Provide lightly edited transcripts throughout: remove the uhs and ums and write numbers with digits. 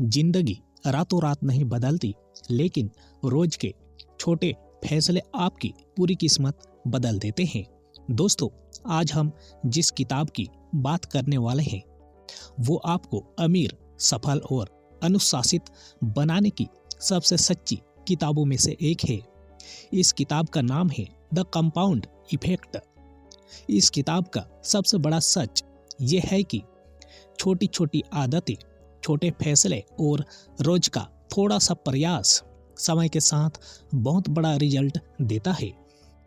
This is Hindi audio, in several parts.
जिंदगी रातों रात नहीं बदलती, लेकिन रोज के छोटे फैसले आपकी पूरी किस्मत बदल देते हैं। दोस्तों, आज हम जिस किताब की बात करने वाले हैं वो आपको अमीर, सफल और अनुशासित बनाने की सबसे सच्ची किताबों में से एक है। इस किताब का नाम है द कंपाउंड इफेक्ट। इस किताब का सबसे बड़ा सच ये है कि छोटी छोटी आदतें, छोटे फैसले और रोज का थोड़ा सा प्रयास समय के साथ बहुत बड़ा रिजल्ट देता है।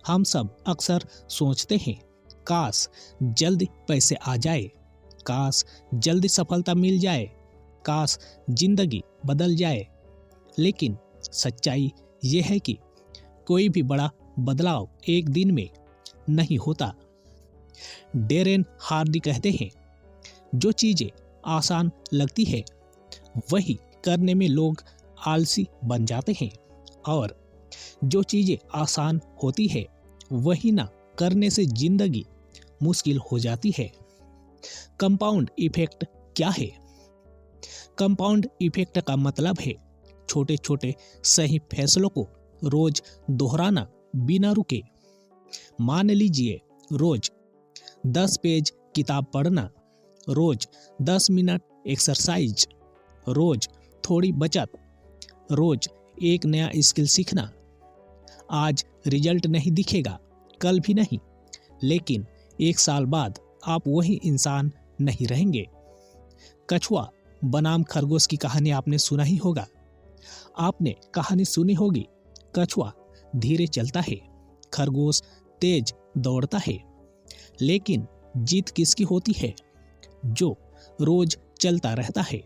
हम सब अक्सर सोचते हैं, काश जल्दी पैसे आ जाए, काश जल्दी सफलता मिल जाए, काश जिंदगी बदल जाए। लेकिन सच्चाई ये है कि कोई भी बड़ा बदलाव एक दिन में नहीं होता। डेरेन हार्डी कहते हैं, जो चीजें आसान लगती है वही करने में लोग आलसी बन जाते हैं, और जो चीजें आसान होती है वही ना करने से जिंदगी मुश्किल हो जाती है। कंपाउंड इफेक्ट क्या है? कंपाउंड इफेक्ट का मतलब है छोटे छोटे सही फैसलों को रोज दोहराना बिना रुके। मान लीजिए, रोज 10 पेज किताब पढ़ना, रोज 10 मिनट एक्सरसाइज, रोज थोड़ी बचत, रोज एक नया स्किल सीखना। आज रिजल्ट नहीं दिखेगा, कल भी नहीं, लेकिन 1 साल बाद आप वही इंसान नहीं रहेंगे। कछुआ बनाम खरगोश की कहानी आपने सुना ही होगा। आपने कहानी सुनी होगी, कछुआ धीरे चलता है, खरगोश तेज दौड़ता है। लेकिन जीत किसकी होती है? जो रोज चलता रहता है।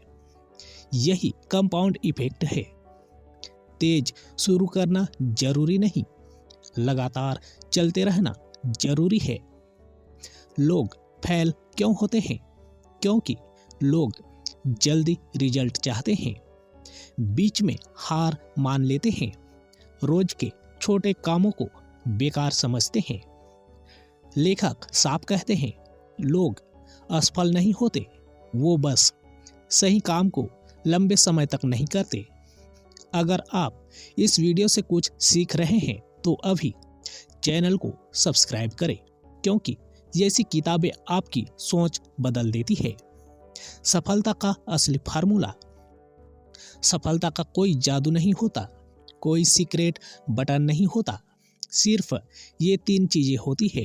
यही कंपाउंड इफेक्ट है। तेज शुरू करना जरूरी नहीं, लगातार चलते रहना जरूरी है। लोग फेल क्यों होते हैं? क्योंकि लोग जल्दी रिजल्ट चाहते हैं, बीच में हार मान लेते हैं, रोज के छोटे कामों को बेकार समझते हैं। लेखक साफ कहते हैं, लोग असफल नहीं होते, वो बस सही काम को लंबे समय तक नहीं करते। अगर आप इस वीडियो से कुछ सीख रहे हैं तो अभी चैनल को सब्सक्राइब करें, क्योंकि ऐसी किताबें आपकी सोच बदल देती है। सफलता का असली फार्मूला। सफलता का कोई जादू नहीं होता, कोई सीक्रेट बटन नहीं होता। सिर्फ ये 3 चीजें होती है।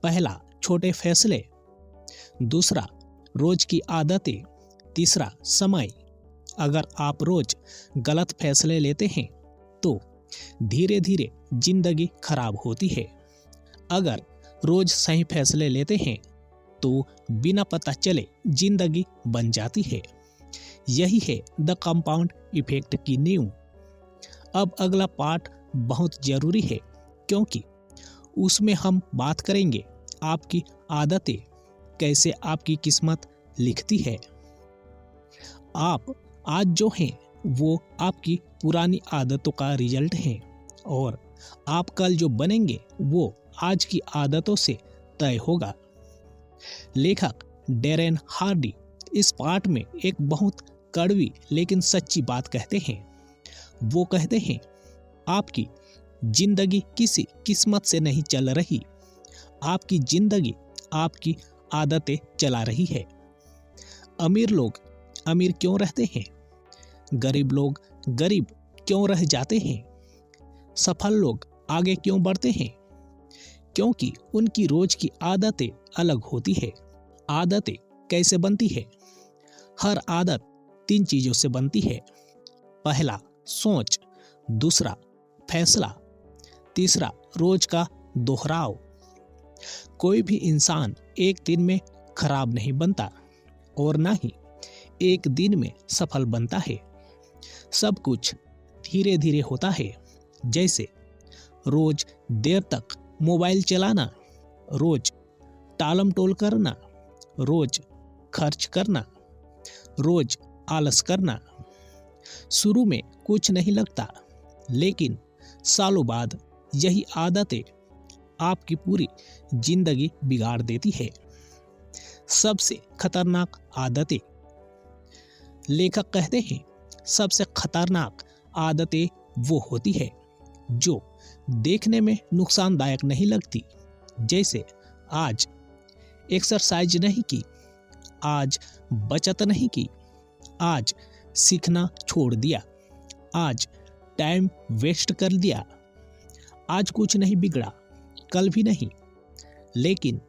पहला, छोटे फैसले। दूसरा, रोज की आदतें। तीसरा, समय। अगर आप रोज गलत फैसले लेते हैं तो धीरे धीरे जिंदगी खराब होती है। अगर रोज सही फैसले लेते हैं तो बिना पता चले जिंदगी बन जाती है। यही है द कंपाउंड इफेक्ट की नींव। अब अगला पार्ट बहुत जरूरी है, क्योंकि उसमें हम बात करेंगे आपकी आदतें कैसे आपकी किस्मत लिखती है। आप आज जो हैं वो आपकी पुरानी आदतों का रिजल्ट हैं, और आप कल जो बनेंगे वो आज की आदतों से तय होगा। लेखक डेरेन हार्डी इस पार्ट में एक बहुत कड़वी लेकिन सच्ची बात कहते हैं। वो कहते हैं, आपकी जिंदगी किसी किस्मत से नहीं चल रही, आपकी जिंदगी आपकी आदतें चला रही है। अमीर लोग अमीर क्यों रहते हैं? गरीब लोग गरीब क्यों रह जाते हैं? सफल लोग आगे क्यों बढ़ते हैं? क्योंकि उनकी रोज की आदतें अलग होती है। आदतें कैसे बनती है? हर आदत 3 चीजों से बनती है। पहला, सोच। दूसरा, फैसला। तीसरा, रोज का दोहराव। कोई भी इंसान एक दिन में खराब नहीं बनता, और ना ही एक दिन में सफल बनता है। सब कुछ धीरे धीरे होता है। जैसे रोज देर तक मोबाइल चलाना, रोज टालम टोल करना, रोज खर्च करना, रोज आलस करना। शुरू में कुछ नहीं लगता, लेकिन सालों बाद यही आदतें आपकी पूरी जिंदगी बिगाड़ देती है। सबसे खतरनाक आदतें। लेखक कहते हैं सबसे खतरनाक आदतें वो होती है जो देखने में नुकसानदायक नहीं लगती, जैसे आज एक्सरसाइज नहीं की, आज बचत नहीं की, आज सीखना छोड़ दिया, आज टाइम वेस्ट कर दिया, आज कुछ नहीं बिगड़ा, कल भी नहीं। लेकिन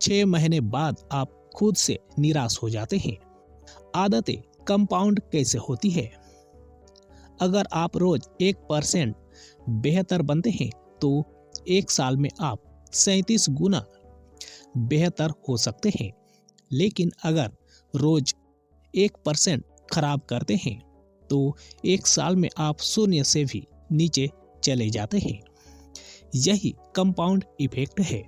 6 महीने बाद आप खुद से निराश हो जाते हैं। आदतें कंपाउंड कैसे होती है? अगर आप रोज 1% बेहतर बनते हैं तो 1 साल में आप 37 गुना बेहतर हो सकते हैं। लेकिन अगर रोज 1% खराब करते हैं तो 1 साल में आप 0 से भी नीचे चले जाते हैं। यही कंपाउंड इफेक्ट है।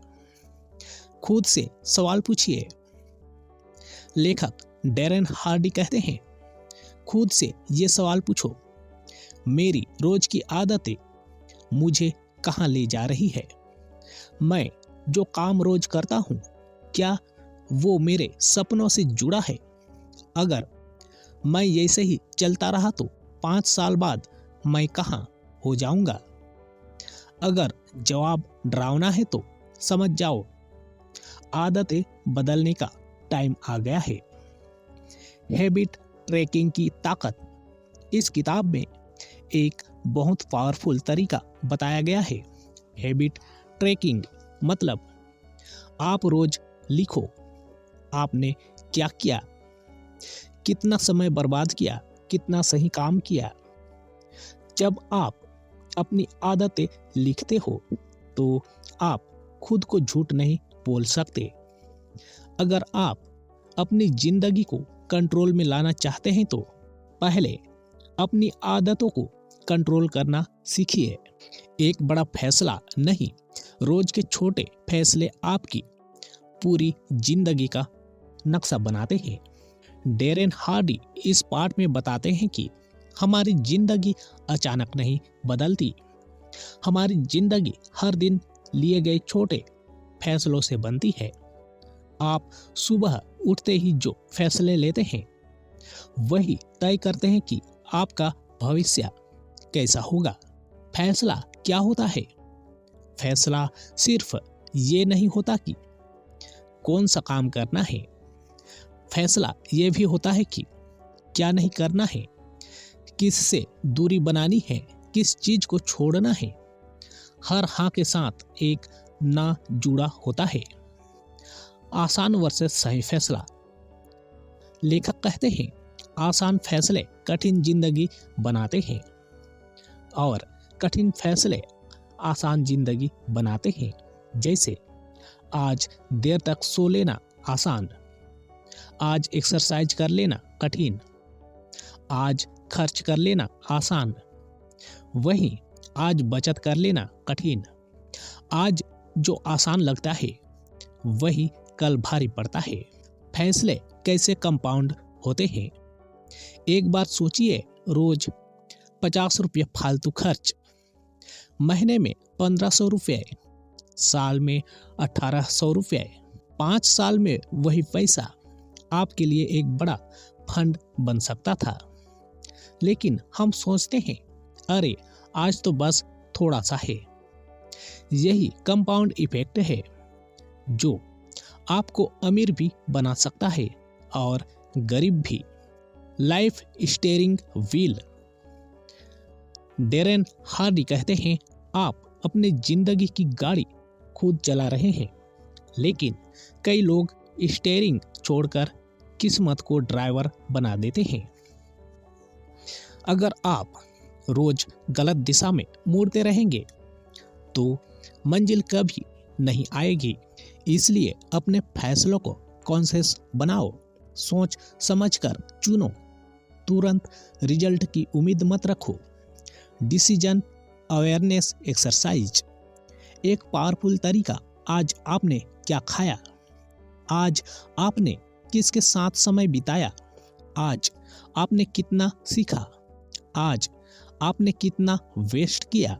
खुद से सवाल पूछिए। लेखक डैरेन हार्डी कहते हैं, खुद से ये सवाल पूछो, मेरी रोज की आदतें मुझे कहाँ ले जा रही है? मैं जो काम रोज करता हूँ, क्या वो मेरे सपनों से जुड़ा है? अगर मैं ऐसे ही चलता रहा तो 5 साल बाद मैं कहाँ हो जाऊंगा? अगर जवाब डरावना है तो समझ जाओ, आदतें बदलने का टाइम आ गया है। हैबिट ट्रैकिंग की ताकत। इस किताब में एक बहुत पावरफुल तरीका बताया गया है। हैबिट ट्रैकिंग मतलब आप रोज लिखो आपने क्या किया, कितना समय बर्बाद किया, कितना सही काम किया। जब आप अपनी आदतें लिखते हो तो आप खुद को झूठ नहीं बोल सकते। अगर आप अपनी जिंदगी को कंट्रोल में लाना चाहते हैं तो पहले अपनी आदतों को कंट्रोल करना सीखिए। एक बड़ा फैसला नहीं, रोज के छोटे फैसले आपकी पूरी जिंदगी का नक्शा बनाते हैं। डैरेन हार्डी इस पाठ में बताते हैं कि हमारी जिंदगी अचानक नहीं बदलती। हमारी जिंदगी हर दिन लिए गए छोटे फैसलों से बनती है। आप सुबह उठते ही जो फैसले लेते हैं वही तय करते हैं कि आपका भविष्य कैसा होगा। फैसला क्या होता है? फैसला सिर्फ ये नहीं होता कि कौन सा काम करना है, फैसला ये भी होता है कि क्या नहीं करना है, किससे दूरी बनानी है, किस चीज को छोड़ना है। हर हाँ के साथ एक ना जुड़ा होता है। आसान वर्सेस सही फैसला। लेखक कहते हैं आसान फैसले कठिन जिंदगी बनाते हैं और कठिन फैसले आसान जिंदगी बनाते हैं। जैसे आज देर तक सो लेना आसान, आज एक्सरसाइज कर लेना कठिन, आज खर्च कर लेना आसान, वहीं आज बचत कर लेना कठिन। आज जो आसान लगता है वही कल भारी पड़ता है। फैसले कैसे कंपाउंड होते हैं? एक बार सोचिए, रोज 50 रुपये फालतू खर्च, महीने में 1500 रुपये, साल में 1800 रुपये। 5 साल में वही पैसा आपके लिए एक बड़ा फंड बन सकता था। लेकिन हम सोचते हैं अरे आज तो बस थोड़ा सा है। यही कंपाउंड इफेक्ट है जो आपको अमीर भी बना सकता है और गरीब भी। Life steering wheel. Darren Hardy कहते हैं आप अपने जिंदगी की गाड़ी खुद चला रहे हैं, लेकिन कई लोग स्टीयरिंग छोड़कर किस्मत को ड्राइवर बना देते हैं। अगर आप रोज गलत दिशा में मुड़ते रहेंगे तो मंजिल कभी नहीं आएगी। इसलिए अपने फैसलों को कॉन्शियस बनाओ, सोच समझकर चुनो, तुरंत रिजल्ट की उम्मीद मत रखो। Decision awareness exercise. एक पावरफुल तरीका, आज आपने क्या खाया, आज आपने किसके साथ समय बिताया, आज आपने कितना सीखा, आज आपने कितना वेस्ट किया।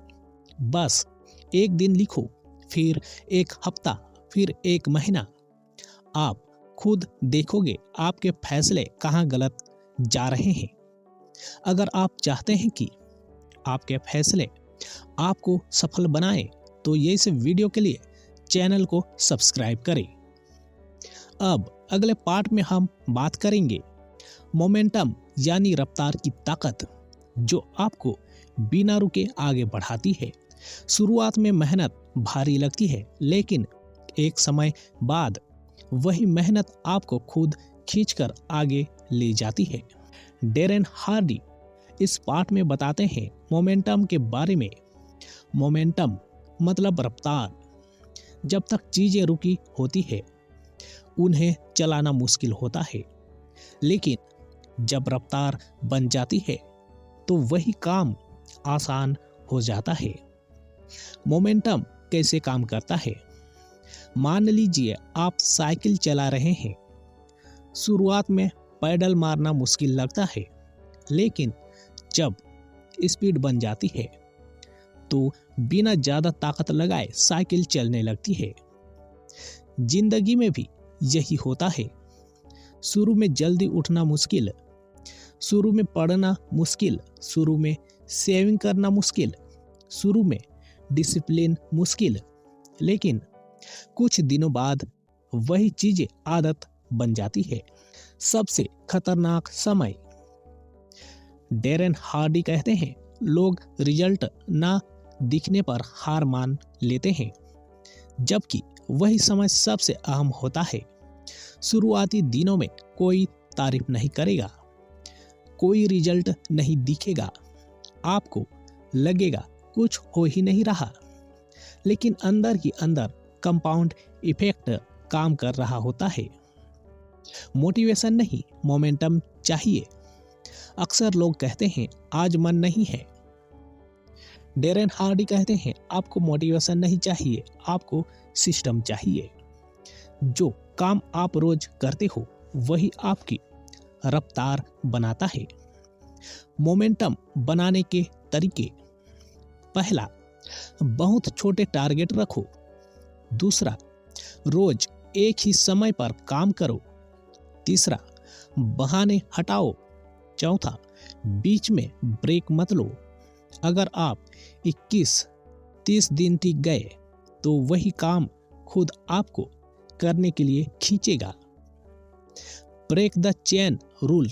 बस एक दिन लिखो, फिर एक हफ्ता, फिर एक महीना। आप खुद देखोगे आपके फैसले कहाँ गलत जा रहे हैं। अगर आप चाहते हैं कि आपके फैसले आपको सफल बनाएं, तो ये इस वीडियो के लिए चैनल को सब्सक्राइब करें। अब अगले पार्ट में हम बात करेंगे मोमेंटम यानी रफ्तार की ताकत, जो आपको बिना रुके आगे बढ़ाती है। शुरुआत में मेहनत भारी लगती है, लेकिन एक समय बाद वही मेहनत आपको खुद खींचकर आगे ले जाती है। डेरेन हार्डी इस पार्ट में बताते हैं मोमेंटम के बारे में। मोमेंटम मतलब रफ्तार। जब तक चीजें रुकी होती है उन्हें चलाना मुश्किल होता है, लेकिन जब रफ्तार बन जाती है तो वही काम आसान हो जाता है। मोमेंटम कैसे काम करता है? मान लीजिए आप साइकिल चला रहे हैं। शुरुआत में पैडल मारना मुश्किल लगता है, लेकिन जब स्पीड बन जाती है तो बिना ज्यादा ताकत लगाए साइकिल चलने लगती है। जिंदगी में भी यही होता है। शुरू में जल्दी उठना मुश्किल, शुरू में पढ़ना मुश्किल, शुरू में सेविंग करना मुश्किल, शुरू में डिसिप्लिन मुश्किल, लेकिन कुछ दिनों बाद वही चीजें आदत बन जाती है। सबसे खतरनाक समय। डेरेन हार्डी कहते हैं लोग रिजल्ट ना दिखने पर हार मान लेते हैं, जबकि वही समय सबसे अहम होता है। शुरुआती दिनों में कोई तारीफ नहीं करेगा, कोई रिजल्ट नहीं दिखेगा, आपको लगेगा कुछ हो ही नहीं रहा, लेकिन अंदर ही अंदर कंपाउंड इफेक्ट काम कर रहा होता है। मोटिवेशन नहीं, मोमेंटम चाहिए। अक्सर लोग कहते हैं आज मन नहीं है। डेरेन हार्डी कहते हैं आपको मोटिवेशन नहीं चाहिए, आपको सिस्टम चाहिए। जो काम आप रोज करते हो वही आपकी रफ्तार बनाता है। मोमेंटम बनाने के तरीके। पहला, बहुत छोटे टारगेट रखो। दूसरा, रोज एक ही समय पर काम करो। तीसरा, बहाने हटाओ। चौथा, बीच में ब्रेक मत लो। अगर आप 21-30 दिन टिक गए तो वही काम खुद आपको करने के लिए खींचेगा। ब्रेक द चेन रूल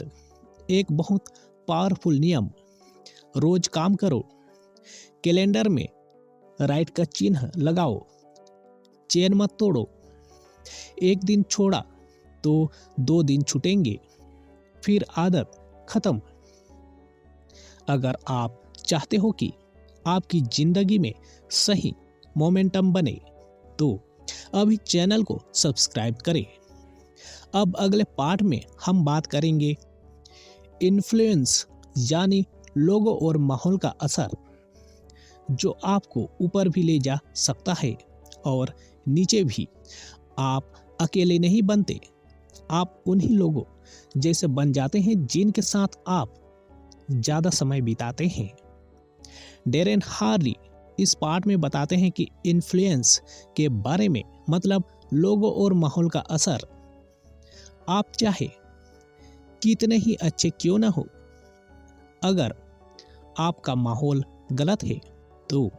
एक बहुत पावरफुल नियम। रोज काम करो, कैलेंडर में राइट का चिन्ह लगाओ, चेन मत तोड़ो। एक दिन छोड़ा तो 2 दिन छूटेंगे, फिर आदत खत्म। अगर आप चाहते हो कि आपकी जिंदगी में सही मोमेंटम बने तो अभी चैनल को सब्सक्राइब करें। अब अगले पार्ट में हम बात करेंगे इन्फ्लुएंस यानी लोगों और माहौल का असर, जो आपको ऊपर भी ले जा सकता है और नीचे भी। आप अकेले नहीं बनते, आप उन्हीं लोगों जैसे बन जाते हैं जिनके साथ आप ज्यादा समय बिताते हैं। डेरेन हार्डी इस पार्ट में बताते हैं कि इन्फ्लुएंस के बारे में, मतलब लोगों और माहौल का असर। आप चाहे कितने ही अच्छे क्यों ना हो, अगर आपका माहौल गलत है तो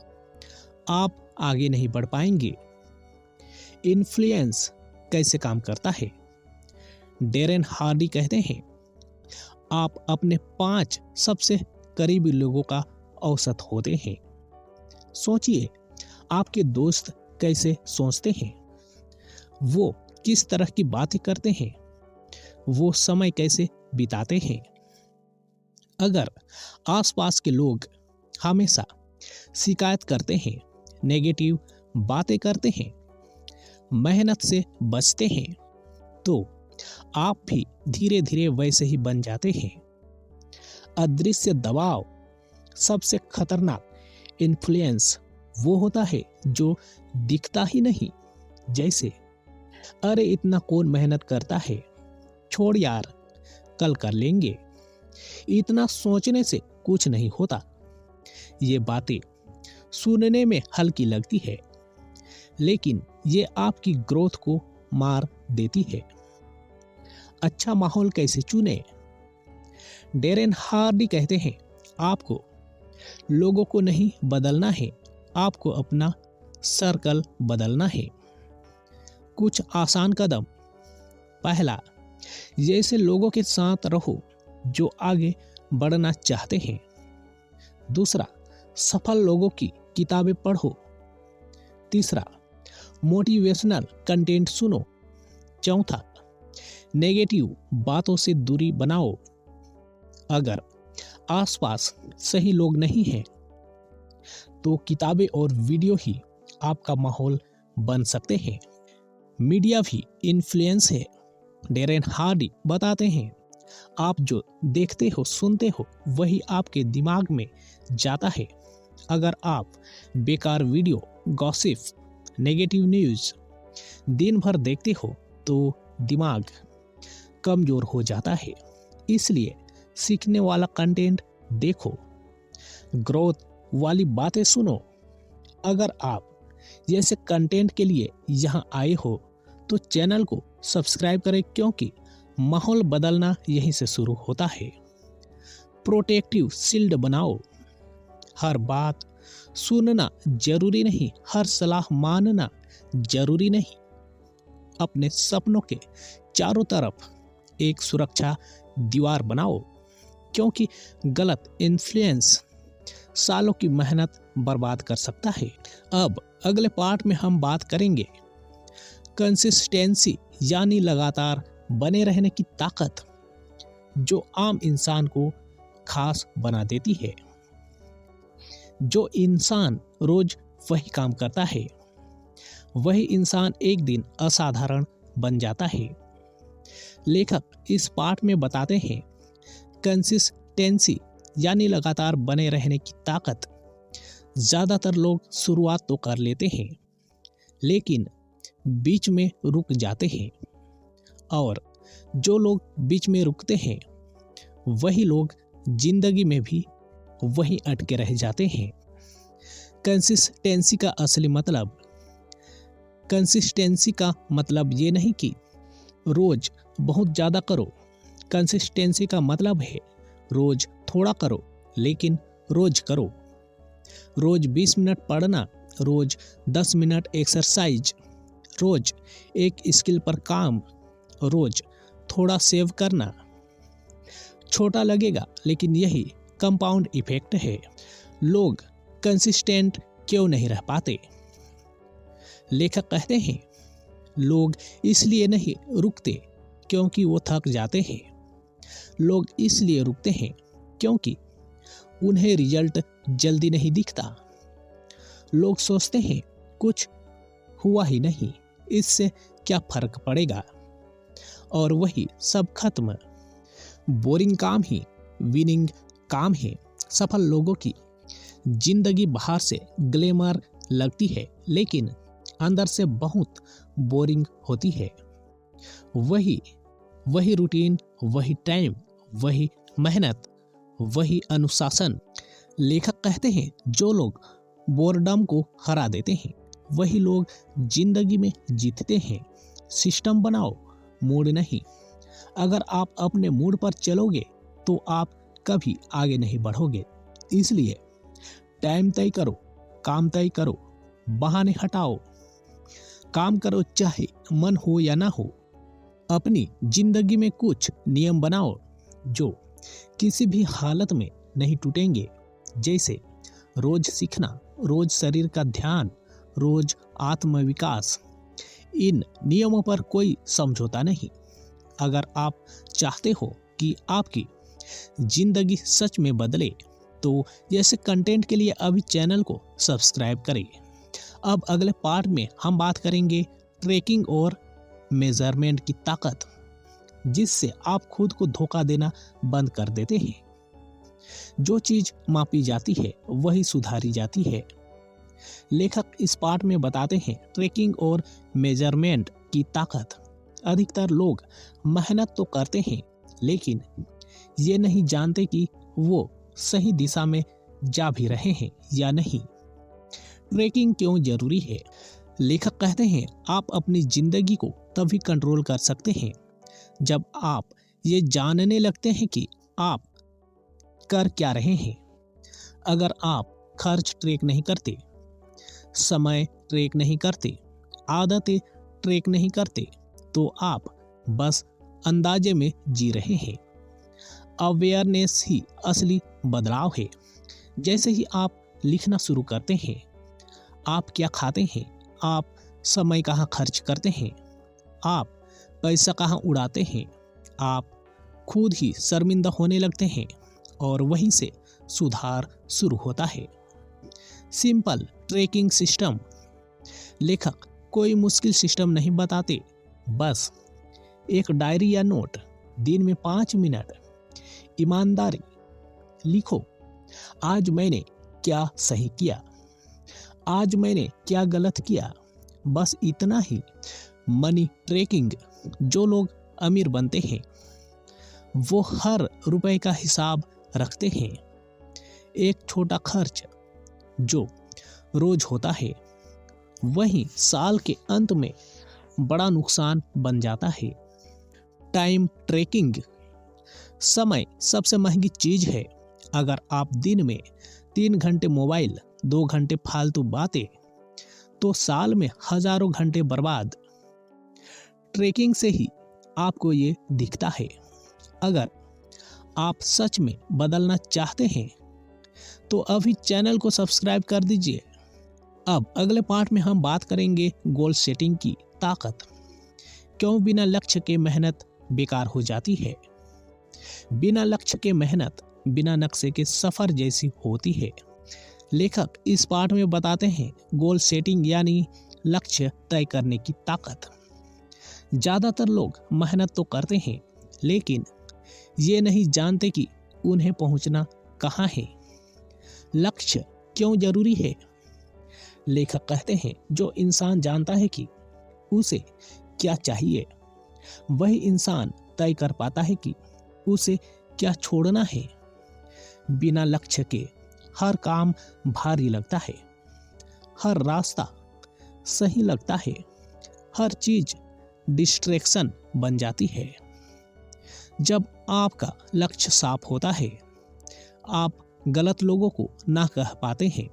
आप आगे नहीं बढ़ पाएंगे। इन्फ्लुएंस कैसे काम करता है? डेरेन हार्डी कहते हैं आप अपने 5 सबसे करीबी लोगों का औसत होते हैं। सोचिए आपके दोस्त कैसे सोचते हैं, वो किस तरह की बातें करते हैं, वो समय कैसे बिताते हैं। अगर आसपास के लोग हमेशा शिकायत करते हैं, नेगेटिव बातें करते हैं, मेहनत से बचते हैं, तो आप भी धीरे धीरे वैसे ही बन जाते हैं। अदृश्य दबाव। सबसे खतरनाक इन्फ्लुएंस वो होता है जो दिखता ही नहीं, जैसे अरे इतना कौन मेहनत करता है, छोड़ यार कल कर लेंगे, इतना सोचने से कुछ नहीं होता। ये बातें सुनने में हल्की लगती है, लेकिन ये आपकी ग्रोथ को मार देती है। अच्छा माहौल कैसे चुने? डेरेन हार्डी कहते हैं, आपको लोगों को नहीं बदलना है, आपको अपना सर्कल बदलना है। कुछ आसान कदम। पहला, जैसे लोगों के साथ रहो जो आगे बढ़ना चाहते हैं। दूसरा, सफल लोगों की किताबें पढ़ो। तीसरा, मोटिवेशनल कंटेंट सुनो। चौथा, नेगेटिव बातों से दूरी बनाओ। अगर आसपास सही लोग नहीं हैं तो किताबें और वीडियो ही आपका माहौल बन सकते हैं। मीडिया भी इन्फ्लुएंस है। डेरेन हार्डी बताते हैं, आप जो देखते हो सुनते हो वही आपके दिमाग में जाता है। अगर आप बेकार वीडियो, गॉसिप, नेगेटिव न्यूज़ दिन भर देखते हो तो दिमाग कमज़ोर हो जाता है। इसलिए सीखने वाला कंटेंट देखो, ग्रोथ वाली बातें सुनो। अगर आप जैसे कंटेंट के लिए यहाँ आए हो तो चैनल को सब्सक्राइब करें, क्योंकि माहौल बदलना यहीं से शुरू होता है। प्रोटेक्टिव शील्ड बनाओ। हर बात सुनना जरूरी नहीं, हर सलाह मानना जरूरी नहीं। अपने सपनों के चारों तरफ एक सुरक्षा दीवार बनाओ, क्योंकि गलत इन्फ्लुएंस सालों की मेहनत बर्बाद कर सकता है। अब अगले पार्ट में हम बात करेंगे कंसिस्टेंसी यानी लगातार बने रहने की ताकत, जो आम इंसान को खास बना देती है। जो इंसान रोज वही काम करता है, वही इंसान एक दिन असाधारण बन जाता है। लेखक इस पाठ में बताते हैं, कंसिस्टेंसी यानी लगातार बने रहने की ताकत। ज़्यादातर लोग शुरुआत तो कर लेते हैं, लेकिन बीच में रुक जाते हैं। और जो लोग बीच में रुकते हैं वही लोग जिंदगी में भी वहीं अटके रह जाते हैं। कंसिस्टेंसी का असली मतलब, कंसिस्टेंसी का मतलब ये नहीं कि रोज बहुत ज़्यादा करो। कंसिस्टेंसी का मतलब है रोज थोड़ा करो, लेकिन रोज करो। रोज 20 मिनट पढ़ना, रोज 10 मिनट एक्सरसाइज, रोज एक स्किल पर काम, रोज थोड़ा सेव करना। छोटा लगेगा, लेकिन यही कंपाउंड इफेक्ट है। लोग कंसिस्टेंट क्यों नहीं रह पाते? लेखक कहते हैं, लोग इसलिए नहीं रुकते क्योंकि वो थक जाते हैं। लोग इसलिए रुकते हैं क्योंकि उन्हें रिजल्ट जल्दी नहीं दिखता। लोग सोचते हैं कुछ हुआ ही नहीं, इससे क्या फर्क पड़ेगा, और वही सब खत्म। बोरिंग काम ही विनिंग काम है। सफल लोगों की जिंदगी बाहर से ग्लैमर लगती है, लेकिन अंदर से बहुत बोरिंग होती है। वही रूटीन, वही टाइम, वही मेहनत, वही अनुशासन। लेखक कहते हैं, जो लोग बोर्डम को हरा देते हैं वही लोग जिंदगी में जीतते हैं। सिस्टम बनाओ, मूड नहीं। अगर आप अपने मूड पर चलोगे तो आप कभी आगे नहीं बढ़ोगे। इसलिए टाइम तय करो, काम तय करो, बहाने हटाओ। काम करो चाहे मन हो या ना हो। अपनी जिंदगी में कुछ नियम बनाओ जो किसी भी हालत में नहीं टूटेंगे, जैसे रोज सीखना, रोज शरीर का ध्यान, रोज आत्मविकास। इन नियमों पर कोई समझौता नहीं। अगर आप चाहते हो कि आपकी जिंदगी सच में बदले तो जैसे कंटेंट के लिए अभी चैनल को सब्सक्राइब करें। अब अगले पार्ट में हम बात करेंगे ट्रैकिंग और मेजरमेंट की ताकत, जिससे आप खुद को धोखा देना बंद कर देते हैं। जो चीज मापी जाती है वही सुधारी जाती है। लेखक इस पार्ट में बताते हैं ट्रैकिंग और मेजरमेंट की ताकत। अधिकतर लोग मेहनत तो करते हैं, लेकिन ये नहीं जानते कि वो सही दिशा में जा भी रहे हैं या नहीं। ट्रैकिंग क्यों जरूरी है? लेखक कहते हैं, आप अपनी जिंदगी को तभी कंट्रोल कर सकते हैं जब आप ये जानने लगते हैं कि आप कर क्या रहे हैं। अगर आप खर्च ट्रैक नहीं करते, समय ट्रैक नहीं करते, आदतें ट्रैक नहीं करते, तो आप बस अंदाजे में जी रहे हैं। अवेयरनेस ही असली बदलाव है। जैसे ही आप लिखना शुरू करते हैं, आप क्या खाते हैं, आप समय कहाँ खर्च करते हैं, आप पैसा कहाँ उड़ाते हैं, आप खुद ही शर्मिंदा होने लगते हैं और वहीं से सुधार शुरू होता है। Simple tracking system. लेखक कोई मुश्किल सिस्टम नहीं बताते, बस एक डायरी या नोट, दिन में 5 मिनट ईमानदारी लिखो। आज मैंने क्या सही किया, आज मैंने क्या गलत किया। बस इतना ही। Money trekking. जो लोग अमीर बनते हैं वो हर रुपए का हिसाब रखते हैं। एक छोटा खर्च जो रोज होता है वही साल के अंत में बड़ा नुकसान बन जाता है। Time tracking. समय सबसे महंगी चीज है। अगर आप दिन में 3 घंटे मोबाइल, 2 घंटे फालतू बातें, तो साल में हजारों घंटे बर्बाद। ट्रैकिंग से ही आपको ये दिखता है। अगर आप सच में बदलना चाहते हैं तो अभी चैनल को सब्सक्राइब कर दीजिए। अब अगले पार्ट में हम बात करेंगे गोल सेटिंग की ताकत। क्यों बिना लक्ष्य के मेहनत बेकार हो जाती है। बिना लक्ष्य के मेहनत बिना नक्शे के सफर जैसी होती है। लेखक इस पाठ में बताते हैं गोल सेटिंग यानी लक्ष्य तय करने की ताकत। ज्यादातर लोग मेहनत तो करते हैं लेकिन ये नहीं जानते कि उन्हें पहुंचना कहाँ है। लक्ष्य क्यों जरूरी है। लेखक कहते हैं जो इंसान जानता है कि उसे क्या चाहिए, वही इंसान तय कर पाता है कि उसे क्या छोड़ना है। बिना लक्ष्य के हर काम भारी लगता है, हर रास्ता सही लगता है, हर चीज डिस्ट्रैक्शन बन जाती है। जब आपका लक्ष्य साफ होता है, आप गलत लोगों को ना कह पाते हैं,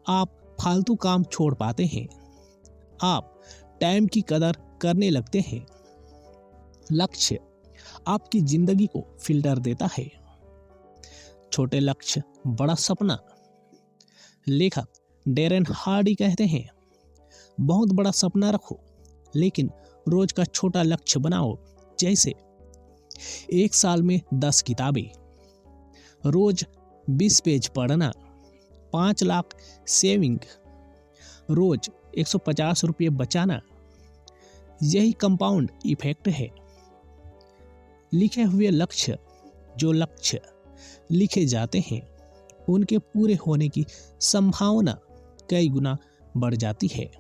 आप फालतू काम छोड़ पाते हैं, आप टाइम की कदर करने लगते हैं। लक्ष्य आपकी जिंदगी को फिल्टर देता है। छोटे लक्ष्य बड़ा सपना। लेखक डेरेन हार्डी कहते हैं बहुत बड़ा सपना रखो लेकिन रोज का छोटा लक्ष्य बनाओ। जैसे एक साल में 10 किताबें, रोज 20 पेज पढ़ना, 5 लाख सेविंग, रोज 150 रुपये बचाना। यही कंपाउंड इफेक्ट है। लिखे हुए लक्ष्य, जो लक्ष्य लिखे जाते हैं उनके पूरे होने की संभावना कई गुना बढ़ जाती है।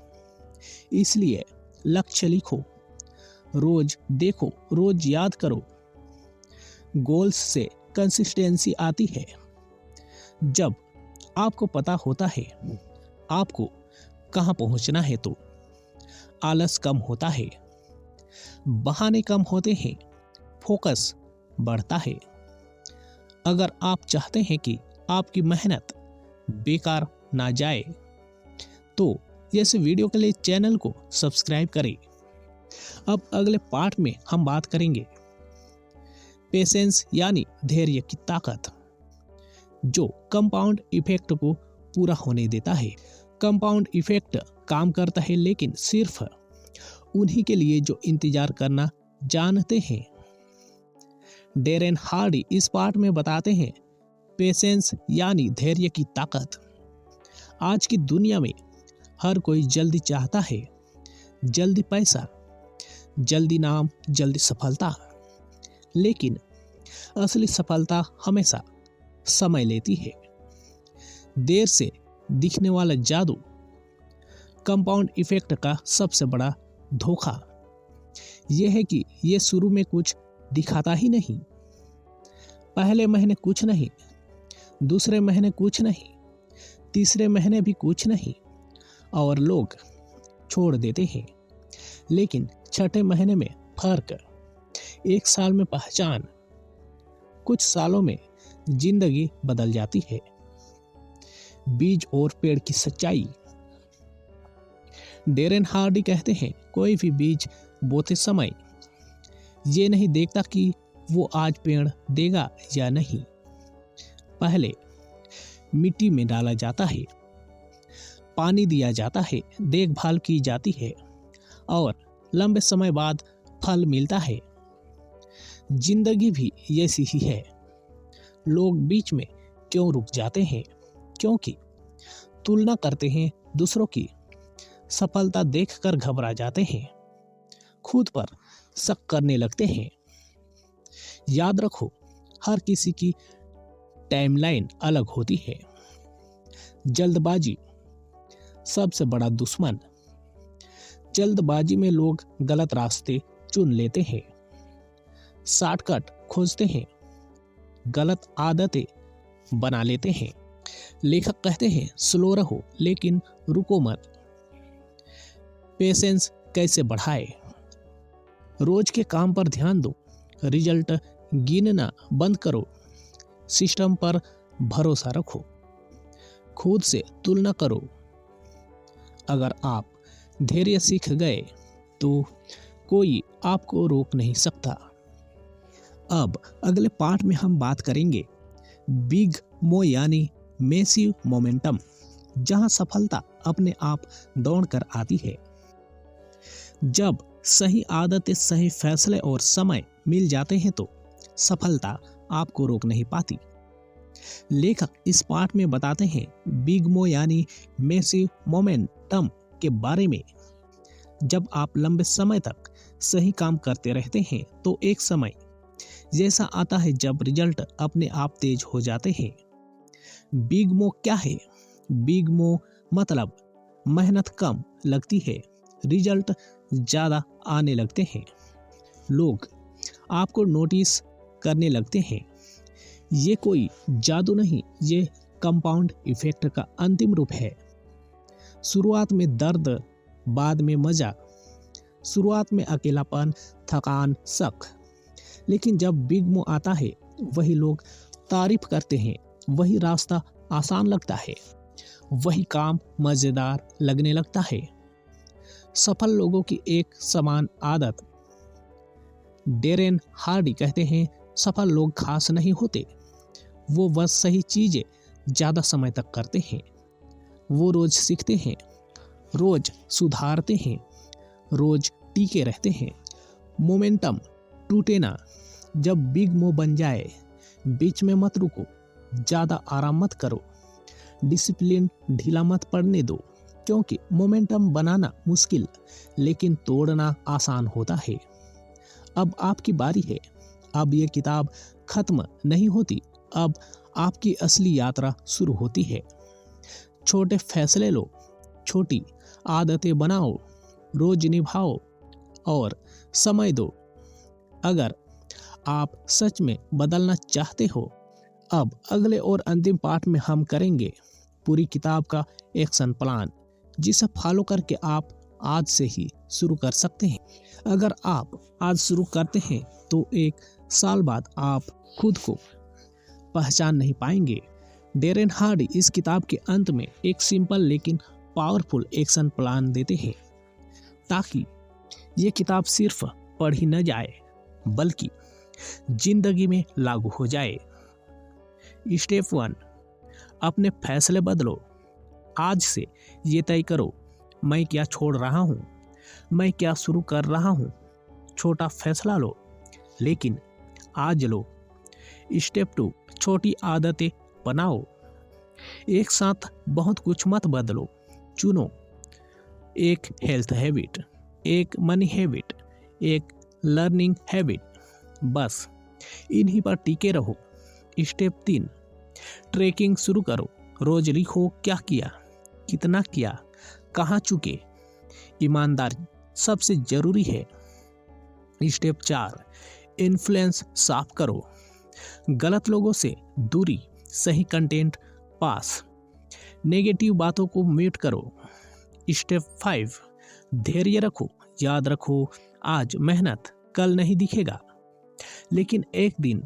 इसलिए लक्ष्य लिखो, रोज देखो, रोज याद करो। गोल्स से कंसिस्टेंसी आती है। जब आपको पता होता है आपको कहाँ पहुंचना है तो आलस कम होता है, बहाने कम होते हैं, फोकस बढ़ता है। अगर आप चाहते हैं कि आपकी मेहनत बेकार ना जाए तो इस वीडियो के लिए चैनल को सब्सक्राइब करें। अब अगले पार्ट में हम बात करेंगे पेशेंस यानी धैर्य की ताकत, जो कंपाउंड इफेक्ट को पूरा होने देता है। कंपाउंड इफेक्ट काम करता है लेकिन सिर्फ उन्हीं के लिए जो इंतजार करना जानते हैं। डेरेन हार्डी इस पार्ट में बताते हैं पेशेंस यानी धैर्य की ताकत। आज की दुनिया में हर कोई जल्दी चाहता है, जल्दी पैसा, जल्दी नाम, जल्दी सफलता। लेकिन असली सफलता हमेशा समय लेती है। देर से दिखने वाला जादू कंपाउंड इफेक्ट का सबसे बड़ा धोखा यह है कि यह शुरू में कुछ दिखाता ही नहीं। पहले महीने कुछ नहीं, दूसरे महीने कुछ नहीं, तीसरे महीने भी कुछ नहीं और लोग छोड़ देते हैं। लेकिन छठे महीने में फर्क, 1 साल में पहचान, कुछ सालों में जिंदगी बदल जाती है। बीज और पेड़ की सच्चाई। डेरेन हार्डी कहते हैं, कोई भी बीज बोते समय ये नहीं देखता कि वो आज पेड़ देगा या नहीं। पहले मिट्टी में डाला जाता है, पानी दिया जाता है, देखभाल की जाती है और लंबे समय बाद फल मिलता है। जिंदगी भी ऐसी ही है। लोग बीच में क्यों रुक जाते हैं? क्योंकि तुलना करते हैं दूसरों की, सफलता देखकर घबरा जाते हैं, खुद पर शक करने लगते हैं। याद रखो, हर किसी की टाइमलाइन अलग होती है। जल्दबाजी सबसे बड़ा दुश्मन। जल्दबाजी में लोग गलत रास्ते चुन लेते हैं, शॉर्टकट खोजते हैं, गलत आदतें बना लेते हैं। लेखक कहते हैं, स्लो रहो लेकिन रुको मत। पेशेंस कैसे बढ़ाए? रोज के काम पर ध्यान दो, रिजल्ट गिनना बंद करो, सिस्टम पर भरोसा रखो, खुद से तुलना करो। अगर आप धैर्य सीख गए तो कोई आपको रोक नहीं सकता। अब अगले पार्ट में हम बात करेंगे बिग मो यानी मैसिव मोमेंटम, जहां सफलता अपने आप दौड़कर आती है। जब सही आदतें, सही फैसले और समय मिल जाते हैं तो सफलता आपको रोक नहीं पाती। लेखक इस पार्ट में बताते हैं बिग मो यानी मैसिव मोमेंटम के बारे में। जब आप लंबे समय तक सही काम करते रहते हैं तो एक समय जैसा आता है जब रिजल्ट अपने आप तेज हो जाते हैं। बिग मो क्या है? बिग मो मतलब मेहनत कम लगती है, रिजल्ट ज्यादा आने लगते हैं, लोग आपको नोटिस करने लगते हैं। ये कोई जादू नहीं, ये कंपाउंड इफेक्ट का अंतिम रूप है। शुरुआत में दर्द, बाद में मजा, शुरुआत में अकेलापन, थकान, शक, लेकिन जब बिग मो आता है वही लोग तारीफ करते हैं, वही रास्ता आसान लगता है, वही काम मजेदार लगने लगता है। सफल लोगों की एक समान आदत। डेरेन हार्डी कहते हैं, सफल लोग खास नहीं होते, वो बस सही चीजें ज्यादा समय तक करते हैं। वो रोज सीखते हैं, रोज सुधारते हैं, रोज टीके रहते हैं। मोमेंटम टूटे ना। जब बिग मो बन जाए बीच में मत रुको, ज्यादा आराम मत करो, डिसिप्लिन ढीला मत पड़ने दो, क्योंकि मोमेंटम बनाना मुश्किल लेकिन तोड़ना आसान होता है। अब आपकी बारी है। अब ये किताब खत्म नहीं होती, अब आपकी असली यात्रा शुरू होती है। छोटे फैसले लो, छोटी आदतें बनाओ, रोज निभाओ और समय दो। अगर आप सच में बदलना चाहते हो, अब अगले और अंतिम पार्ट में हम करेंगे पूरी किताब का एक्शन प्लान, जिसे फॉलो करके आप आज से ही शुरू कर सकते हैं। अगर आप आज शुरू करते हैं तो एक साल बाद आप खुद को पहचान नहीं पाएंगे। डेरेन हार्डी इस किताब के अंत में एक सिंपल लेकिन पावरफुल एक्शन प्लान देते हैं, ताकि ये किताब सिर्फ पढ़ी न जाए बल्कि जिंदगी में लागू हो जाए। स्टेप 1, अपने फैसले बदलो। आज से ये तय करो, मैं क्या छोड़ रहा हूँ, मैं क्या शुरू कर रहा हूँ। छोटा फैसला लो लेकिन आज लो। स्टेप 2, छोटी आदतें बनाओ। एक साथ बहुत कुछ मत बदलो, चुनो। एक हेल्थ हैबिट, एक मनी हैबिट, एक लर्निंग हैबिट, बस इन्हीं पर टिके रहो। स्टेप 3, ट्रैकिंग शुरू करो। रोज लिखो, क्या किया, कितना किया, कहाँ चुके। ईमानदारी सबसे जरूरी है। स्टेप 4, इन्फ्लुएंस साफ करो। गलत लोगों से दूरी, सही कंटेंट पास, नेगेटिव बातों को म्यूट करो। स्टेप 5, धैर्य रखो। याद रखो, आज मेहनत कल नहीं दिखेगा, लेकिन एक दिन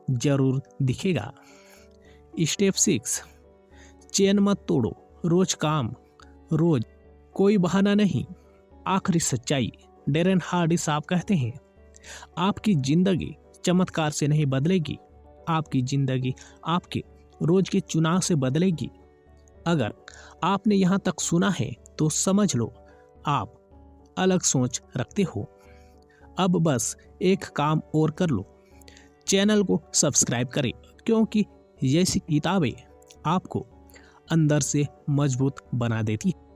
जरूर दिखेगा। स्टेप 6, चेन मत तोड़ो, रोज काम, रोज, कोई बहाना नहीं। आखिरी सच्चाई, डेरन हार्डी साहब कहते हैं, आपकी जिंदगी चमत्कार से नहीं बदलेगी, आपकी जिंदगी आपके रोज के चुनाव से बदलेगी। अगर आपने यहाँ तक सुना है तो समझ लो आप अलग सोच रखते हो। अब बस एक काम और कर लो, चैनल को सब्सक्राइब करें, क्योंकि ऐसी किताबें आपको अंदर से मजबूत बना देती है।